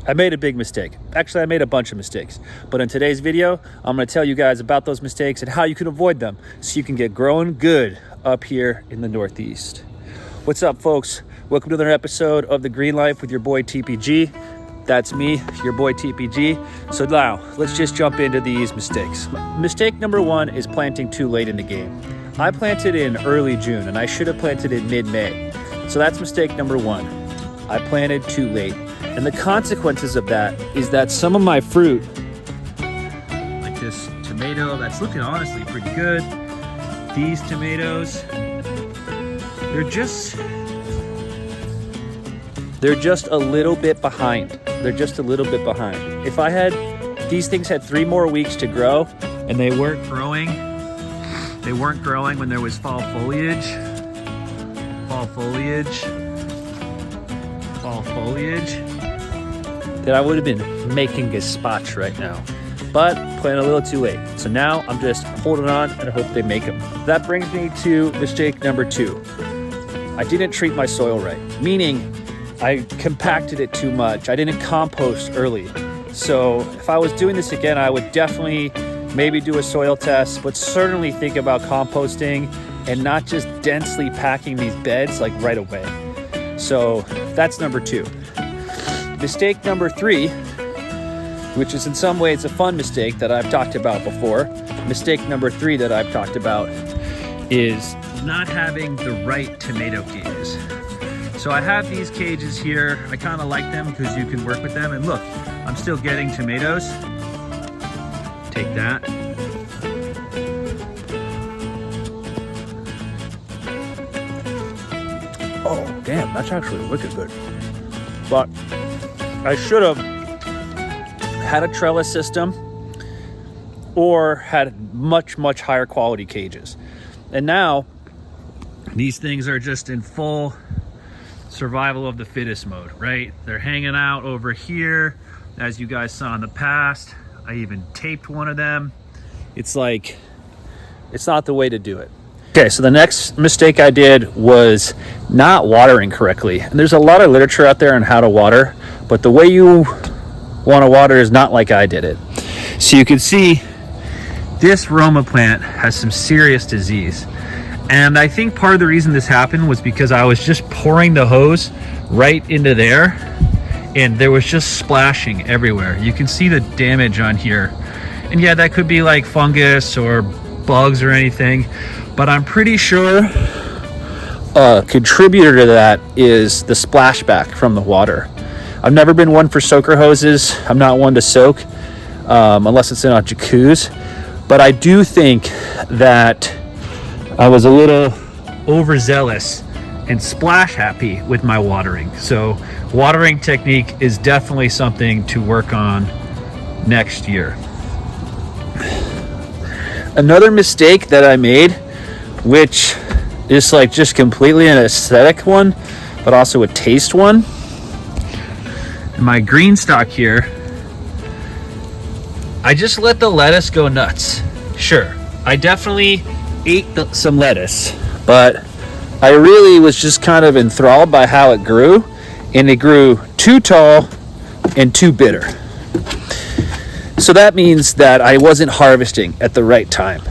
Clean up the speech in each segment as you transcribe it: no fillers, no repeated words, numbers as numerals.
I made a big mistake. Actually, I made a bunch of mistakes. But in today's video, I'm going to tell you guys about those mistakes and how you can avoid them so you can get growing good up here in the Northeast. What's up, folks? Welcome to another episode of The Green Life with your boy TPG. That's me, your boy TPG. So now, let's just jump into these mistakes. Mistake number one is planting too late in the game. I planted in early June and I should have planted in mid-May. So that's mistake number one. I planted too late. And the consequences of that is that some of my fruit, like this tomato that's looking honestly pretty good, these tomatoes, they're just a little bit behind. They're just a little bit behind. If these things had 3 more weeks to grow and they weren't growing when there was fall foliage, that I would have been making gazpacho right now. But planted a little too late. So now I'm just holding on and I hope they make them. That brings me to mistake number 2. I didn't treat my soil right, meaning I compacted it too much. I didn't compost early. So if I was doing this again, I would definitely maybe do a soil test, but certainly think about composting and not just densely packing these beds like right away. So that's number 2. Mistake number 3, which is in some ways a fun mistake that I've talked about before. Mistake number 3 that I've talked about is not having the right tomato cages. So I have these cages here. I kind of like them because you can work with them. And look, I'm still getting tomatoes. Take that. Oh, damn, that's actually wicked good. But I should have had a trellis system or had much higher quality cages. And now these things are just in full survival of the fittest mode, right? They're hanging out over here, as you guys saw in the past. I even taped one of them. It's like, it's not the way to do it. Okay, so the next mistake I did was not watering correctly. And there's a lot of literature out there on how to water, but the way you want to water is not like I did it. So you can see this Roma plant has some serious disease. And I think part of the reason this happened was because I was just pouring the hose right into there and there was just splashing everywhere. You can see the damage on here. And yeah, that could be like fungus or bugs or anything, but I'm pretty sure a contributor to that is the splashback from the water. I've never been one for soaker hoses. I'm not one to soak unless it's in a jacuzzi. But I do think that I was a little overzealous and splash happy with my watering. So watering technique is definitely something to work on next year. Another mistake that I made, which is like just completely an aesthetic one, but also a taste one. In my green stock here, I just let the lettuce go nuts. Sure, I definitely ate some lettuce, but I really was just kind of enthralled by how it grew, and it grew too tall and too bitter. So that means that I wasn't harvesting at the right time.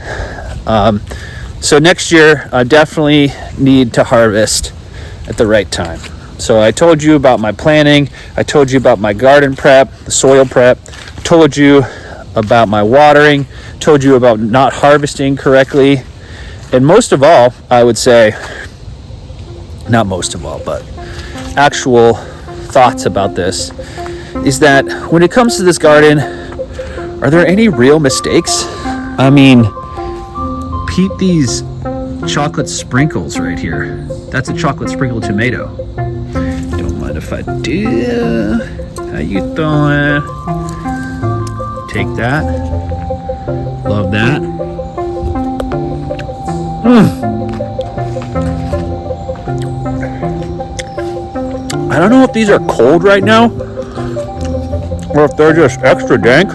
So next year, I definitely need to harvest at the right time. So I told you about my planning. I told you about my garden prep, the soil prep. Told you about my watering. Told you about not harvesting correctly. And most of all, I would say, not most of all, but actual thoughts about this is that when it comes to this garden, are there any real mistakes? I mean, peep these chocolate sprinkles right here. That's a chocolate sprinkle tomato. Don't mind if I do. How you doing? Take that. Love that. I don't know if these are cold right now or if they're just extra dank,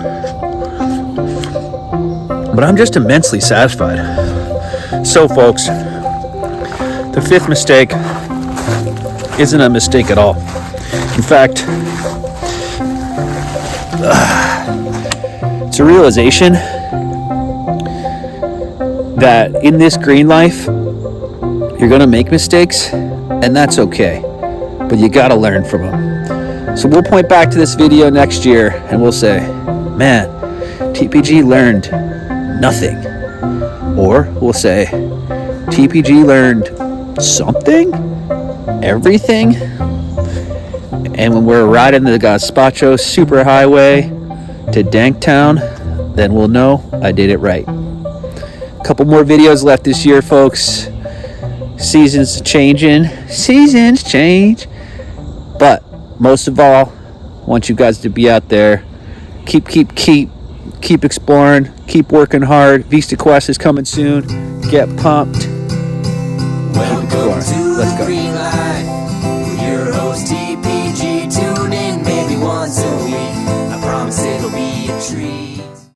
but I'm just immensely satisfied. So folks, the 5th mistake isn't a mistake at all. In fact, It's a realization that in this green life, you're going to make mistakes, and that's okay. But you got to learn from them. So we'll point back to this video next year, and we'll say, man, TPG learned nothing. Or we'll say, TPG learned something? Everything? And when we're riding the Gazpacho Superhighway to Danktown, then we'll know I did it right. A couple more videos left this year, folks. Seasons changing. Seasons change. But most of all, I want you guys to be out there. Keep exploring. Keep working hard. Vista Quest is coming soon. Get pumped. Keep exploring. Let's go. Your host TPG, tune in maybe once a week. I promise it'll be a treat.